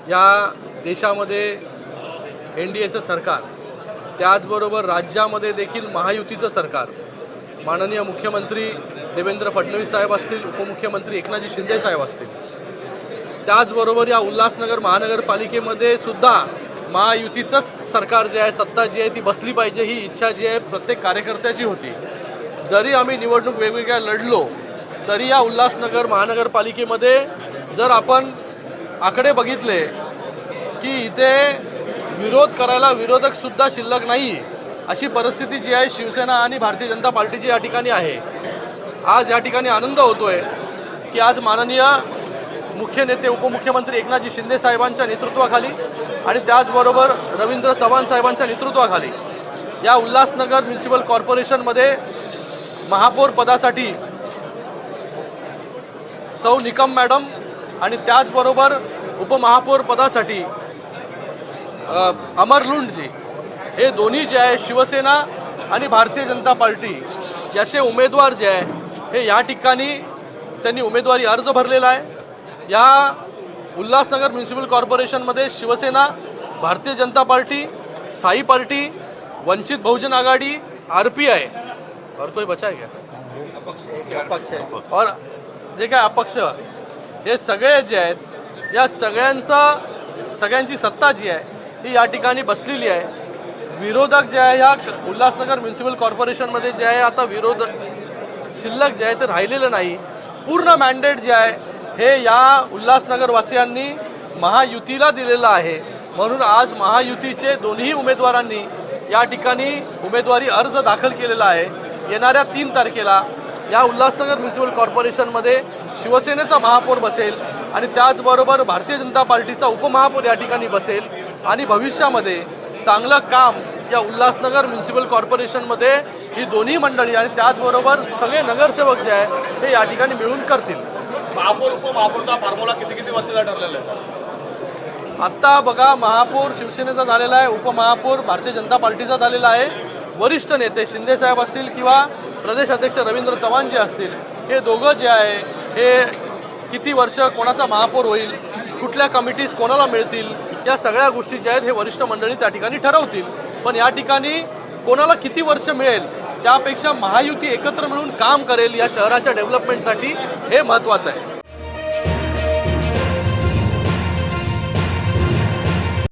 या देशामध्ये NDAचं सरकार, त्याचबरोबर राज्यामध्ये देखील महायुतीचं सरकार, माननीय मुख्यमंत्री देवेंद्र फडणवीस साहेब असतील, उपमुख्यमंत्री एकनाथजी शिंदे साहेब असतील, त्याचबरोबर या उल्हासनगर महानगरपालिकेमध्ये सुद्धा महायुतीचंच सरकार जे आहे, सत्ता जी आहे ती बसली पाहिजे, ही इच्छा जी आहे प्रत्येक कार्यकर्त्याची होती। जरी आम्ही निवडणूक वेगवेगळ्या लढलो तरी या उल्हासनगर महानगरपालिकेमध्ये जर आपण आकडे बघितले की इथे विरोध करायला विरोधकसुद्धा शिल्लक नाही, अशी परिस्थिती जी आहे शिवसेना आणि भारतीय जनता पार्टीची या ठिकाणी आहे। आज या ठिकाणी आनंद होतोय की आज माननीय मुख्य नेते उपमुख्यमंत्री एकनाथजी शिंदे साहेबांच्या नेतृत्वाखाली आणि त्याचबरोबर रवींद्र चव्हाण साहेबांच्या नेतृत्वाखाली या उल्हासनगर म्युनिसिपल कॉर्पोरेशनमध्ये महापौर पदासाठी सौ निकम मॅडम आणि त्याचबरोबर उपमहापौर पदासाठी अमर लुंडजी हे दोन्ही जे आहे शिवसेना आणि भारतीय जनता पार्टी याचे उमेदवार जे आहे हे या ठिकाणी त्यांनी उमेदवारी अर्ज भरलेला आहे। या Ulhasnagar municipal कॉर्पोरेशनमध्ये Shiv Sena, Bharatiya Janata party, Sai party, Vanchit Bahujan आघाडी, RPI और कोई बचा है क्या? अपक्ष और जे काय अपक्ष, हे सगळे जे आहेत या सगळ्यांची सत्ता जी आहे ही या ठिकाणी बसलेली आहे। विरोधक जे आहे ह्या उल्हासनगर म्युनिसिपल कॉर्पोरेशनमध्ये जे आहे आता विरोधक शिल्लक जे आहे ते राहिलेलं नाही। पूर्ण मॅन्डेट जे आहे हे या उल्हासनगर वासियांनी महायुतीला दिलेलं आहे। म्हणून आज महायुतीचे दोन्ही उमेदवारांनी या ठिकाणी उमेदवारी अर्ज दाखल केलेला आहे। येणाऱ्या 3 तारखेला या उल्हासनगर म्युनिसिपल कॉर्पोरेशनमध्ये शिवसेनेचा महापौर बसेल आणि त्याचबरोबर भारतीय जनता पार्टीचा उपमहापौर या ठिकाणी बसेल आणि भविष्यामध्ये चांगलं काम या उल्हासनगर म्युनिसिपल कॉर्पोरेशनमध्ये ही दोन्ही मंडळी आणि त्याचबरोबर सगळे नगरसेवक जे आहे हे या ठिकाणी मिळून करतील। महापौर उपमहापौरचा फॉर्म्युला किती वर्षाचा ठरलेला आहे? आत्ता बघा, महापौर शिवसेनेचा झालेला आहे, उपमहापौर भारतीय जनता पार्टीचा झालेला आहे। वरिष्ठ नेते शिंदे साहेब असतील किंवा प्रदेश अध्यक्ष रवींद्र चव्हाण जे असतील, हे दोघं जे आहे हे किती वर्ष कोणाचा महापौर होईल, कुठल्या कमिटीज कोणाला मिळतील, या सगळ्या गोष्टी ज्या आहेत हे वरिष्ठ मंडळी त्या ठिकाणी ठरवतील। पण या ठिकाणी कोणाला किती वर्ष मिळेल त्यापेक्षा महायुती एकत्र मिळून काम करेल या शहराच्या डेव्हलपमेंटसाठी, हे महत्त्वाचं आहे।